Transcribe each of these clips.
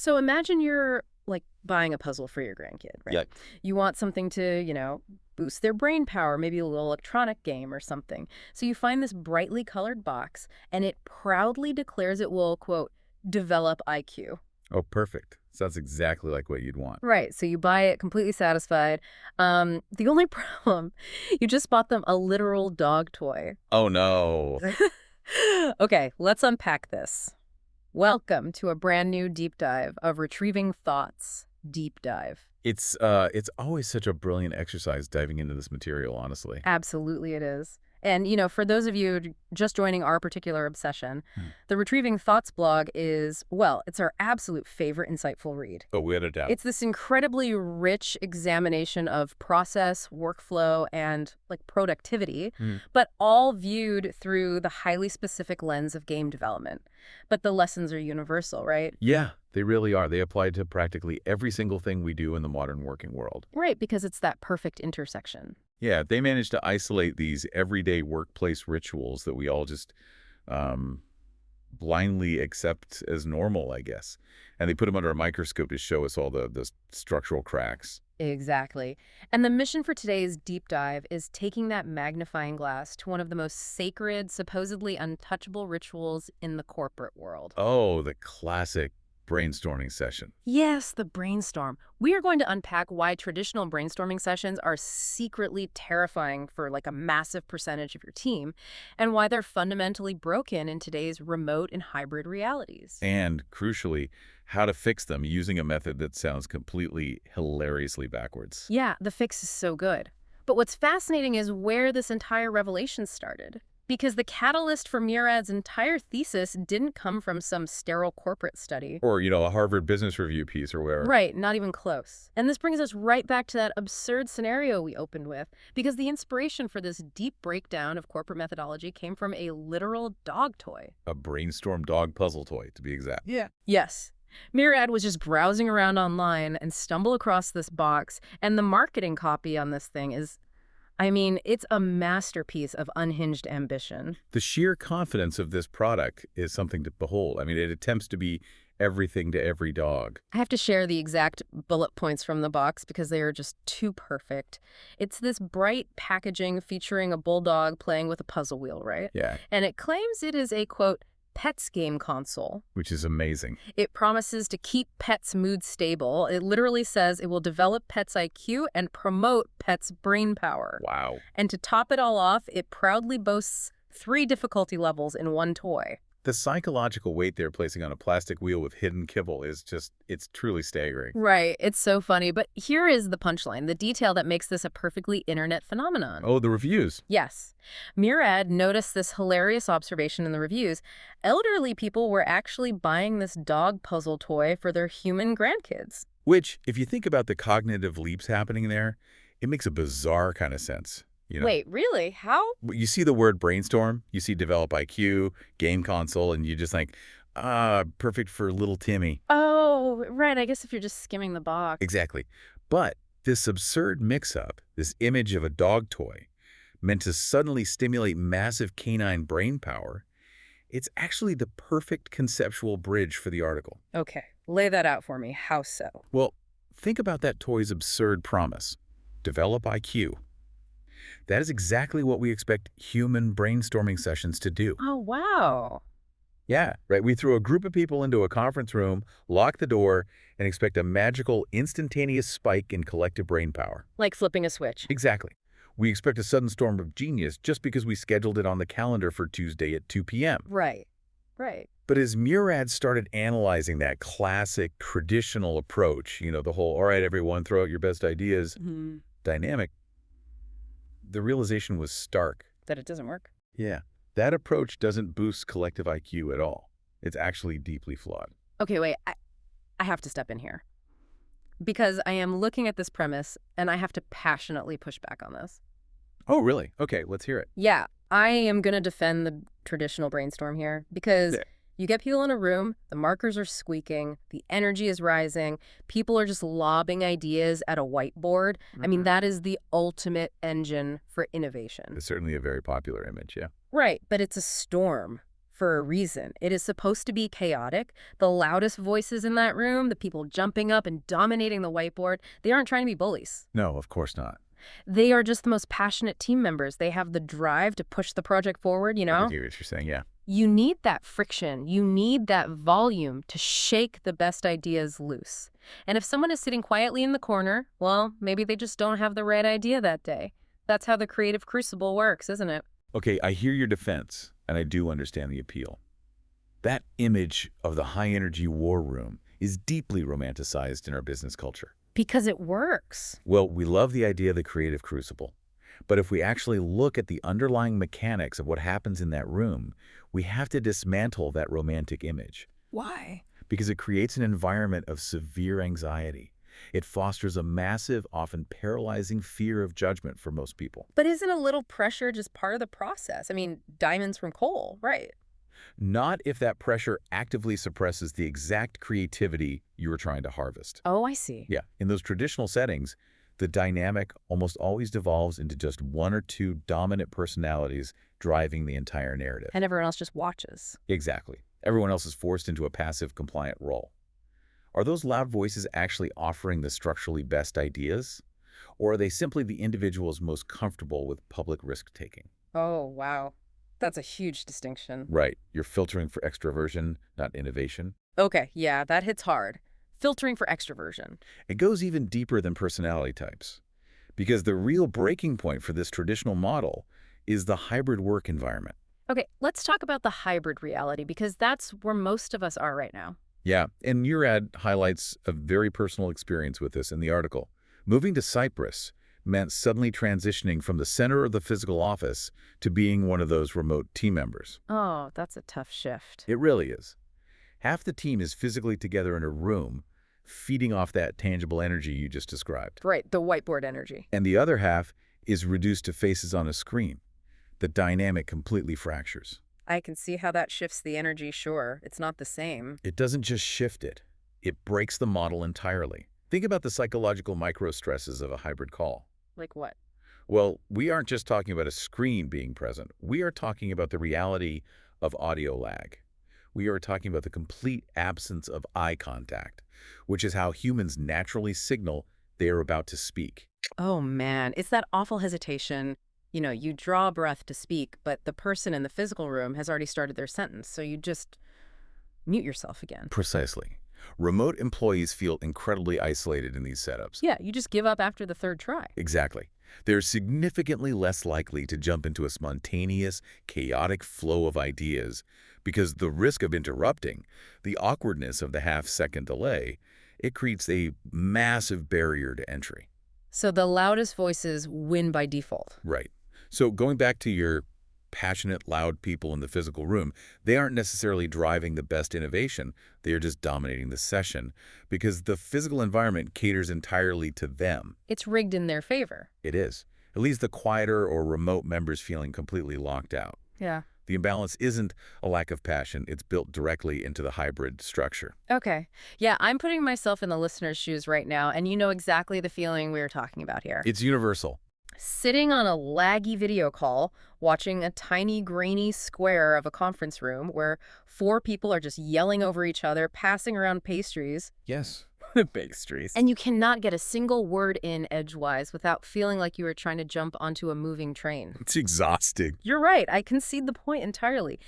So imagine you're like buying a puzzle for your grandkid, right? Yeah. You want something to, boost their brain power, maybe a little electronic game or something. So you find this brightly colored box and it proudly declares it will, quote, develop IQ. Oh, perfect. Sounds exactly like what you'd want. Right, so you buy it completely satisfied. The only problem, you just bought them a literal dog toy. Oh, no. Okay, let's unpack this. Welcome to a brand new deep dive of Retrieving Thoughts Deep Dive. It's always such a brilliant exercise diving into this material, honestly. Absolutely it is. And, for those of you just joining our particular obsession, Hmm. the Retrieving Thoughts blog is, well, it's our absolute favorite insightful read. Oh, without a doubt. It's this incredibly rich examination of process, workflow, and productivity, Hmm. but all viewed through the highly specific lens of game development. But the lessons are universal, right? Yeah, they really are. They apply to practically every single thing we do in the modern working world. Right, because it's that perfect intersection. Yeah, they managed to isolate these everyday workplace rituals that we all just um, blindly accept as normal, I guess. And they put them under a microscope to show us all the structural cracks. Exactly. And the mission for today's deep dive is taking that magnifying glass to one of the most sacred, supposedly untouchable rituals in the corporate world. Oh, the classic brainstorming session. Yes, the brainstorm. We are going to unpack why traditional brainstorming sessions are secretly terrifying for a massive percentage of your team, and why they're fundamentally broken in today's remote and hybrid realities. And, crucially, how to fix them using a method that sounds completely hilariously backwards. Yeah, the fix is so good. But what's fascinating is where this entire revelation started. Because the catalyst for Murad's entire thesis didn't come from some sterile corporate study. Or, a Harvard Business Review piece or where. Right, not even close. And this brings us right back to that absurd scenario we opened with, because the inspiration for this deep breakdown of corporate methodology came from a literal dog toy. A brainstorm dog puzzle toy, to be exact. Yeah. Yes. Murad was just browsing around online and stumbled across this box, and the marketing copy on this thing is, it's a masterpiece of unhinged ambition. The sheer confidence of this product is something to behold. It attempts to be everything to every dog. I have to share the exact bullet points from the box because they are just too perfect. It's this bright packaging featuring a bulldog playing with a puzzle wheel, right? Yeah. And it claims it is a, quote, pets game console. Which is amazing. It promises to keep pets' mood stable. It literally says it will develop pets' IQ and promote pets' brain power. Wow. And to top it all off, it proudly boasts 3 difficulty levels in one toy. The psychological weight they're placing on a plastic wheel with hidden kibble is it's truly staggering. Right, it's so funny. But here is the punchline, the detail that makes this a perfectly internet phenomenon. Oh, the reviews. Yes. Murad noticed this hilarious observation in the reviews. Elderly people were actually buying this dog puzzle toy for their human grandkids. Which, if you think about the cognitive leaps happening there, it makes a bizarre kind of sense. Wait, really? How? You see the word brainstorm, you see develop IQ, game console, and you just think, perfect for little Timmy. Oh, right. I guess if you're just skimming the box. Exactly. But this absurd mix-up, this image of a dog toy, meant to suddenly stimulate massive canine brain power, it's actually the perfect conceptual bridge for the article. Okay, lay that out for me. How so? Well, think about that toy's absurd promise. Develop IQ. That is exactly what we expect human brainstorming sessions to do. Oh, wow. Yeah, right. We throw a group of people into a conference room, lock the door, and expect a magical, instantaneous spike in collective brain power. Like flipping a switch. Exactly. We expect a sudden storm of genius just because we scheduled it on the calendar for Tuesday at 2 p.m. Right. But as Murad started analyzing that classic, traditional approach, the whole, all right, everyone, throw out your best ideas dynamic, the realization was stark. That it doesn't work? Yeah. That approach doesn't boost collective IQ at all. It's actually deeply flawed. Okay, wait. I have to step in here. Because I am looking at this premise, and I have to passionately push back on this. Oh, really? Okay, let's hear it. Yeah, I am going to defend the traditional brainstorm here. Because you get people in a room, the markers are squeaking, the energy is rising, people are just lobbing ideas at a whiteboard. That is the ultimate engine for innovation. It's certainly a very popular image, yeah. Right, but it's a storm for a reason. It is supposed to be chaotic. The loudest voices in that room, the people jumping up and dominating the whiteboard, they aren't trying to be bullies. No, of course not. They are just the most passionate team members. They have the drive to push the project forward, you I know? can hear what you're saying, yeah. You need that friction. You need that volume to shake the best ideas loose. And if someone is sitting quietly in the corner, well, maybe they just don't have the right idea that day. That's how the creative crucible works, isn't it? Okay, I hear your defense, and I do understand the appeal. That image of the high-energy war room is deeply romanticized in our business culture. Because it works. Well, we love the idea of the creative crucible. But if we actually look at the underlying mechanics of what happens in that room, we have to dismantle that romantic image. Why? Because it creates an environment of severe anxiety. It fosters a massive, often paralyzing fear of judgment for most people. But isn't a little pressure just part of the process? I mean, diamonds from coal, right? Not if that pressure actively suppresses the exact creativity you were trying to harvest. Oh, I see. Yeah, in those traditional settings, the dynamic almost always devolves into just one or two dominant personalities driving the entire narrative. And everyone else just watches. Exactly. Everyone else is forced into a passive, compliant role. Are those loud voices actually offering the structurally best ideas? Or are they simply the individuals most comfortable with public risk-taking? Oh, wow. That's a huge distinction. Right. You're filtering for extroversion, not innovation. Okay, yeah, that hits hard. Filtering for extroversion. It goes even deeper than personality types. Because the real breaking point for this traditional model is the hybrid work environment. Okay, let's talk about the hybrid reality, because that's where most of us are right now. Yeah, and your ad highlights a very personal experience with this in the article. Moving to Cyprus meant suddenly transitioning from the center of the physical office to being one of those remote team members. Oh, that's a tough shift. It really is. Half the team is physically together in a room, feeding off that tangible energy you just described. Right, the whiteboard energy. And the other half is reduced to faces on a screen. The dynamic completely fractures. I can see how that shifts the energy, sure. It's not the same. It doesn't just shift it. It breaks the model entirely. Think about the psychological micro-stresses of a hybrid call. Like what? Well, we aren't just talking about a screen being present. We are talking about the reality of audio lag. We are talking about the complete absence of eye contact, which is how humans naturally signal they are about to speak. Oh, man, it's that awful hesitation. You know, you draw a breath to speak, but the person in the physical room has already started their sentence, so you just mute yourself again. Precisely. Remote employees feel incredibly isolated in these setups. Yeah, you just give up after the third try. Exactly. They're significantly less likely to jump into a spontaneous, chaotic flow of ideas because the risk of interrupting, the awkwardness of the half-second delay, it creates a massive barrier to entry. So the loudest voices win by default. Right. So going back to your passionate, loud people in the physical room, they aren't necessarily driving the best innovation. They are just dominating the session because the physical environment caters entirely to them. It's rigged in their favor. It is. It leaves the quieter or remote members feeling completely locked out. Yeah. The imbalance isn't a lack of passion. It's built directly into the hybrid structure. Okay. Yeah, I'm putting myself in the listener's shoes right now, and you know exactly the feeling we were talking about here. It's universal. Sitting on a laggy video call, watching a tiny, grainy square of a conference room where 4 people are just yelling over each other, passing around pastries. Yes. Pastries. And you cannot get a single word in edgewise without feeling like you are trying to jump onto a moving train. It's exhausting. You're right. I concede the point entirely.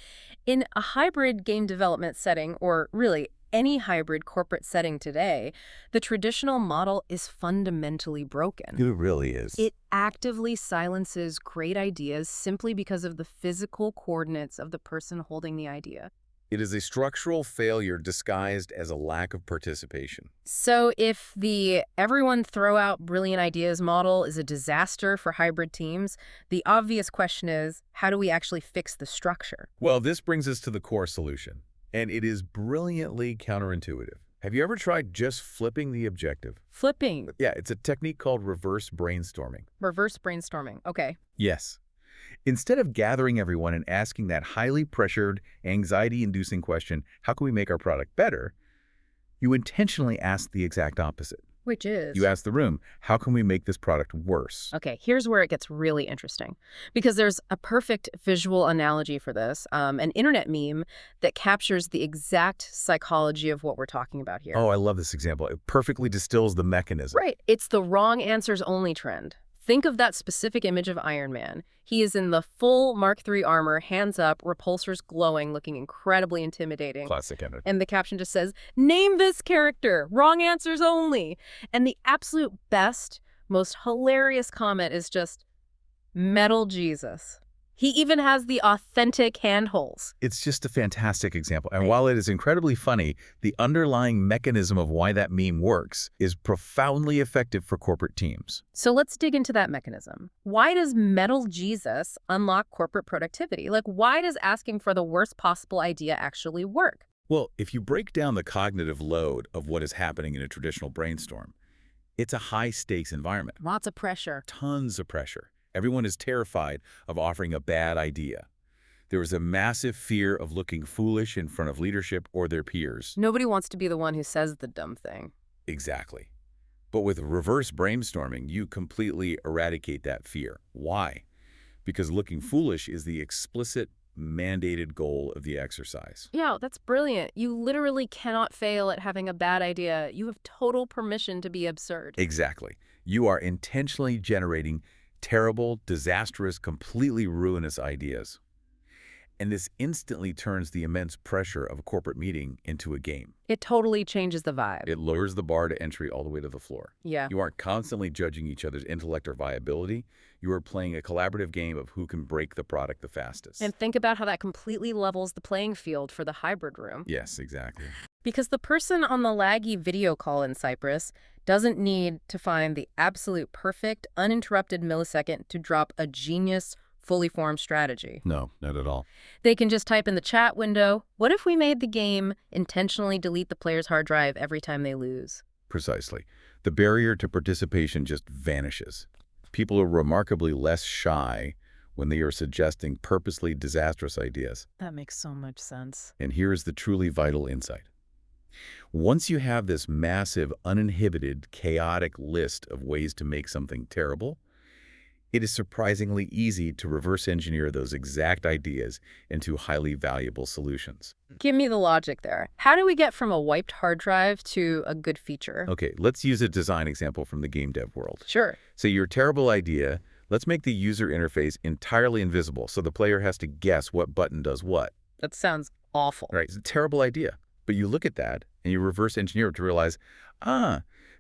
In a hybrid game development setting, or really any hybrid corporate setting today, the traditional model is fundamentally broken. It really is. It actively silences great ideas simply because of the physical coordinates of the person holding the idea. It is a structural failure disguised as a lack of participation. So if the everyone throw out brilliant ideas model is a disaster for hybrid teams, the obvious question is, how do we actually fix the structure? Well, this brings us to the core solution, and it is brilliantly counterintuitive. Have you ever tried just flipping the objective? Flipping. Yeah, it's a technique called reverse brainstorming. Reverse brainstorming. Okay. Yes. Instead of gathering everyone and asking that highly pressured, anxiety-inducing question, how can we make our product better, you intentionally ask the exact opposite. Which is? You ask the room, how can we make this product worse? Okay, here's where it gets really interesting because there's a perfect visual analogy for this, an internet meme that captures the exact psychology of what we're talking about here. Oh, I love this example. It perfectly distills the mechanism. Right. It's the wrong answers only trend. Think of that specific image of Iron Man. He is in the full Mark III armor, hands up, repulsors glowing, looking incredibly intimidating. Classic energy. And the caption just says, "Name this character, wrong answers only." And the absolute best, most hilarious comment is just, "Metal Jesus." He even has the authentic handholds. It's just a fantastic example. And Right. while it is incredibly funny, the underlying mechanism of why that meme works is profoundly effective for corporate teams. So let's dig into that mechanism. Why does Metal Jesus unlock corporate productivity? Like, why does asking for the worst possible idea actually work? Well, if you break down the cognitive load of what is happening in a traditional brainstorm, it's a high-stakes environment. Lots of pressure. Tons of pressure. Everyone is terrified of offering a bad idea. There is a massive fear of looking foolish in front of leadership or their peers. Nobody wants to be the one who says the dumb thing. Exactly. But with reverse brainstorming, you completely eradicate that fear. Why? Because looking foolish is the explicit, mandated goal of the exercise. Yeah, that's brilliant. You literally cannot fail at having a bad idea. You have total permission to be absurd. Exactly. You are intentionally generating terrible, disastrous, completely ruinous ideas. And this instantly turns the immense pressure of a corporate meeting into a game. It totally changes the vibe. It lowers the bar to entry all the way to the floor. Yeah. You aren't constantly judging each other's intellect or viability. You are playing a collaborative game of who can break the product the fastest. And think about how that completely levels the playing field for the hybrid room. Yes, exactly. Because the person on the laggy video call in Cyprus doesn't need to find the absolute perfect, uninterrupted millisecond to drop a genius, fully formed strategy. No, not at all. They can just type in the chat window, "What if we made the game intentionally delete the player's hard drive every time they lose?" Precisely. The barrier to participation just vanishes. People are remarkably less shy when they are suggesting purposely disastrous ideas. That makes so much sense. And here is the truly vital insight. Once you have this massive, uninhibited, chaotic list of ways to make something terrible, it is surprisingly easy to reverse engineer those exact ideas into highly valuable solutions. Give me the logic there. How do we get from a wiped hard drive to a good feature? Okay, let's use a design example from the game dev world. Sure. So your terrible idea, let's make the user interface entirely invisible so the player has to guess what button does what. That sounds awful. Right, it's a terrible idea. But you look at that and you reverse engineer it to realize,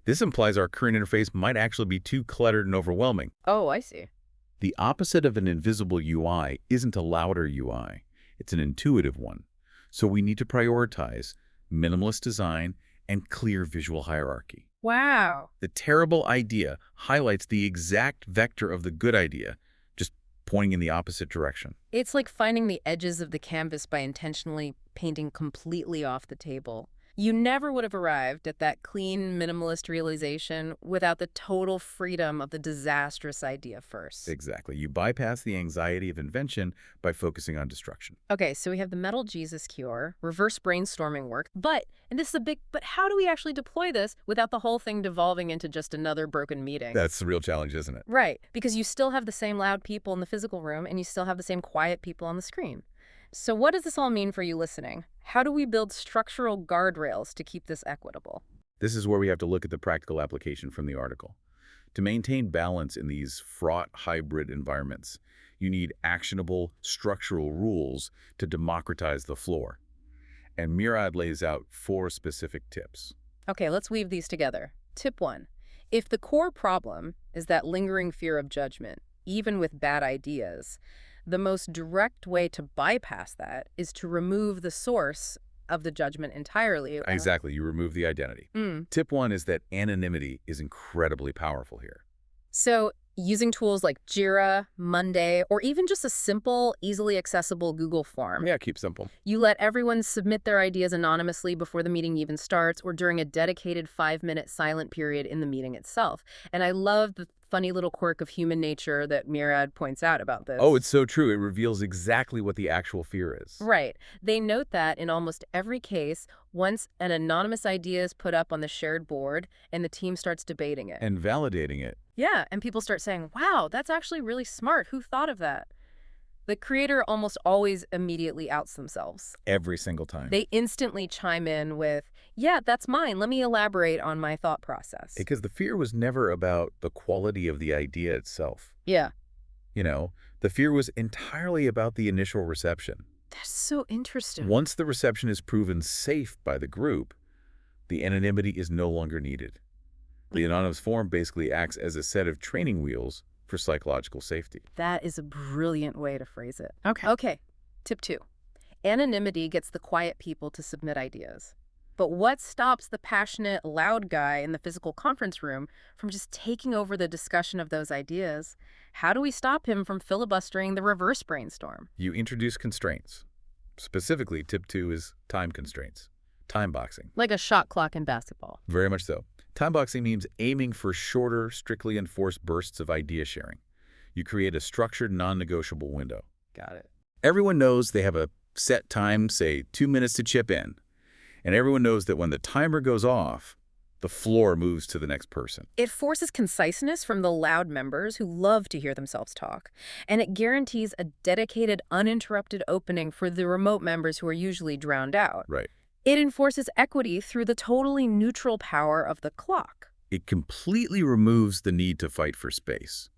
this implies our current interface might actually be too cluttered and overwhelming. Oh, I see. The opposite of an invisible UI isn't a louder UI. It's an intuitive one. So we need to prioritize minimalist design and clear visual hierarchy. Wow. The terrible idea highlights the exact vector of the good idea, just pointing in the opposite direction. It's like finding the edges of the canvas by intentionally painting completely off the table. You never would have arrived at that clean, minimalist realization without the total freedom of the disastrous idea first. Exactly. You bypass the anxiety of invention by focusing on destruction. Okay, so we have the Metal Jesus cure, reverse brainstorming work, and this is but how do we actually deploy this without the whole thing devolving into just another broken meeting? That's the real challenge, isn't it? Right, because you still have the same loud people in the physical room and you still have the same quiet people on the screen. So what does this all mean for you listening? How do we build structural guardrails to keep this equitable? This is where we have to look at the practical application from the article. To maintain balance in these fraught hybrid environments, you need actionable structural rules to democratize the floor. And Murad lays out 4 specific tips. Okay, let's weave these together. Tip 1. If the core problem is that lingering fear of judgment, even with bad ideas, the most direct way to bypass that is to remove the source of the judgment entirely. Exactly. You remove the identity. Tip 1 is that anonymity is incredibly powerful here. So using tools like Jira, Monday, or even just a simple, easily accessible Google form. Yeah, keep simple. You let everyone submit their ideas anonymously before the meeting even starts or during a dedicated 5-minute silent period in the meeting itself. And I love the funny little quirk of human nature that Murad points out about Oh, this. it's so true. It reveals exactly what the actual fear is. Right. They note that in almost every case, once an anonymous idea is put up on the shared board and the team starts debating it. And validating it. Yeah, and people start saying, wow, that's actually really smart. Who thought of that? The creator almost always immediately outs themselves. Every single time. They instantly chime in with, yeah, that's mine. Let me elaborate on my thought process. Because the fear was never about the quality of the idea itself. Yeah. You know, the fear was entirely about the initial reception. That's so interesting. Once the reception is proven safe by the group, the anonymity is no longer needed. The anonymous form basically acts as a set of training wheels for psychological safety. That is a brilliant way to phrase it. Okay. Okay, tip 2. Anonymity gets the quiet people to submit ideas. But what stops the passionate, loud guy in the physical conference room from just taking over the discussion of those ideas? How do we stop him from filibustering the reverse brainstorm? You introduce constraints. Specifically, tip 2 is time constraints. Time boxing. Like a shot clock in basketball. Very much so. Time boxing means aiming for shorter, strictly enforced bursts of idea sharing. You create a structured, non-negotiable window. Got it. Everyone knows they have a set time, say 2 minutes to chip in. And everyone knows that when the timer goes off, the floor moves to the next person. It forces conciseness from the loud members who love to hear themselves talk, and it guarantees a dedicated, uninterrupted opening for the remote members who are usually drowned out. Right. It enforces equity through the totally neutral power of the clock. It completely removes the need to fight for space.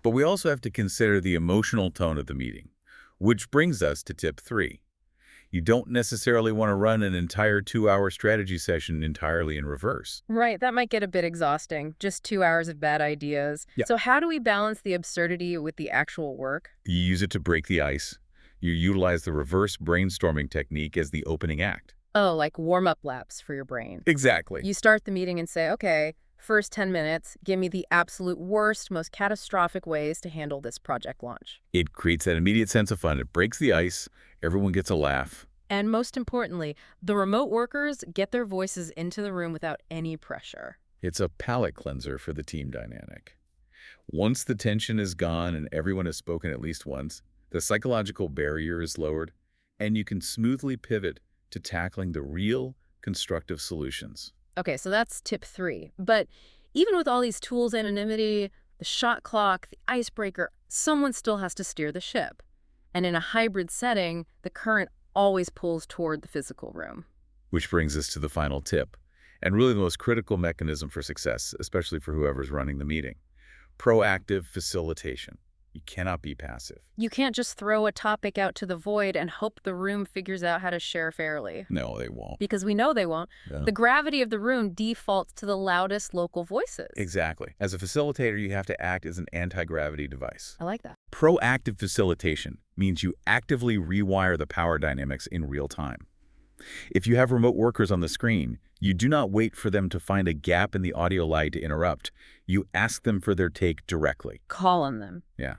But we also have to consider the emotional tone of the meeting, which brings us to tip 3. You don't necessarily want to run an entire 2-hour strategy session entirely in reverse. Right, that might get a bit exhausting. Just 2 hours of bad ideas. Yeah. So how do we balance the absurdity with the actual work? You use it to break the ice. You utilize the reverse brainstorming technique as the opening act. Oh, like warm-up laps for your brain. Exactly. You start the meeting and say, okay, first 10 minutes, give me the absolute worst, most catastrophic ways to handle this project launch. It creates that immediate sense of fun. It breaks the ice. Everyone gets a laugh. And most importantly, the remote workers get their voices into the room without any pressure. It's a palate cleanser for the team dynamic. Once the tension is gone and everyone has spoken at least once, the psychological barrier is lowered, and you can smoothly pivot to tackling the real, constructive solutions. Okay, so that's tip 3. But even with all these tools, anonymity, the shot clock, the icebreaker, someone still has to steer the ship. And in a hybrid setting, the current always pulls toward the physical room. Which brings us to the final tip, and really the most critical mechanism for success, especially for whoever's running the meeting. Proactive facilitation. You cannot be passive. You can't just throw a topic out to the void and hope the room figures out how to share fairly. No, they won't. Because we know they won't. Yeah. The gravity of the room defaults to the loudest local voices. Exactly. As a facilitator, you have to act as an anti-gravity device. I like that. Proactive facilitation means you actively rewire the power dynamics in real time. If you have remote workers on the screen, you do not wait for them to find a gap in the audio line to interrupt. You ask them for their take directly. Call on them. Yeah.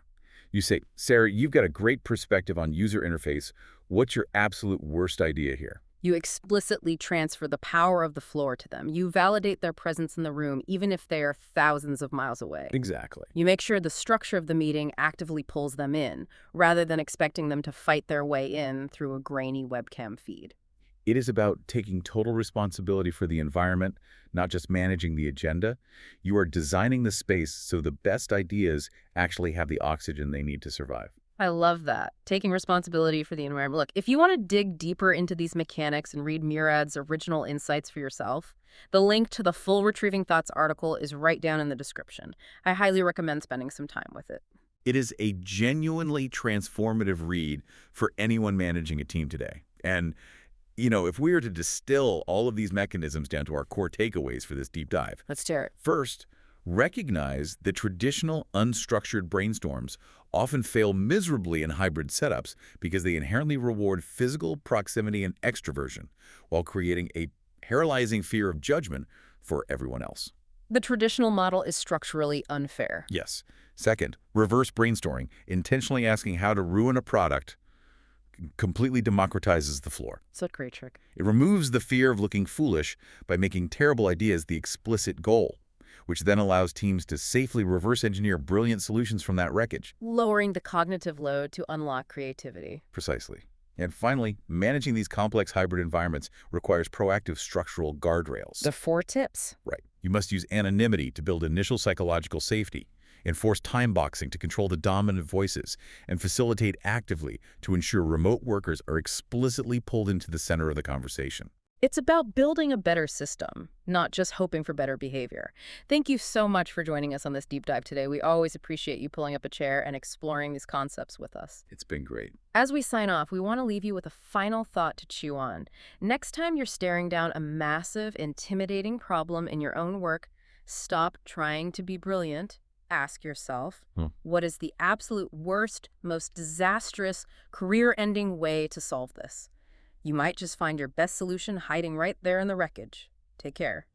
You say, Sarah, you've got a great perspective on user interface. What's your absolute worst idea here? You explicitly transfer the power of the floor to them. You validate their presence in the room, even if they are thousands of miles away. Exactly. You make sure the structure of the meeting actively pulls them in, rather than expecting them to fight their way in through a grainy webcam feed. It is about taking total responsibility for the environment, not just managing the agenda. You are designing the space so the best ideas actually have the oxygen they need to survive. I love that. Taking responsibility for the environment. Look, if you want to dig deeper into these mechanics and read Murad's original insights for yourself, the link to the full Retrieving Thoughts article is right down in the description. I highly recommend spending some time with it. It is a genuinely transformative read for anyone managing a team today. And you know, if we were to distill all of these mechanisms down to our core takeaways for this deep dive. Let's hear it. First, recognize that traditional unstructured brainstorms often fail miserably in hybrid setups because they inherently reward physical proximity and extroversion while creating a paralyzing fear of judgment for everyone else. The traditional model is structurally unfair. Yes. Second, reverse brainstorming, intentionally asking how to ruin a product, completely democratizes the floor. It's a great trick. It removes the fear of looking foolish by making terrible ideas the explicit goal. which then allows teams to safely reverse engineer brilliant solutions from that wreckage. Lowering the cognitive load to unlock creativity. Precisely. And finally, managing these complex hybrid environments requires proactive structural guardrails. The 4 tips. Right. You must use anonymity to build initial psychological safety, enforce time boxing to control the dominant voices, and facilitate actively to ensure remote workers are explicitly pulled into the center of the conversation. It's about building a better system, not just hoping for better behavior. Thank you so much for joining us on this deep dive today. We always appreciate you pulling up a chair and exploring these concepts with us. It's been great. As we sign off, we want to leave you with a final thought to chew on. Next time you're staring down a massive, intimidating problem in your own work, stop trying to be brilliant. Ask yourself, what is the absolute worst, most disastrous, career-ending way to solve this? You might just find your best solution hiding right there in the wreckage. Take care.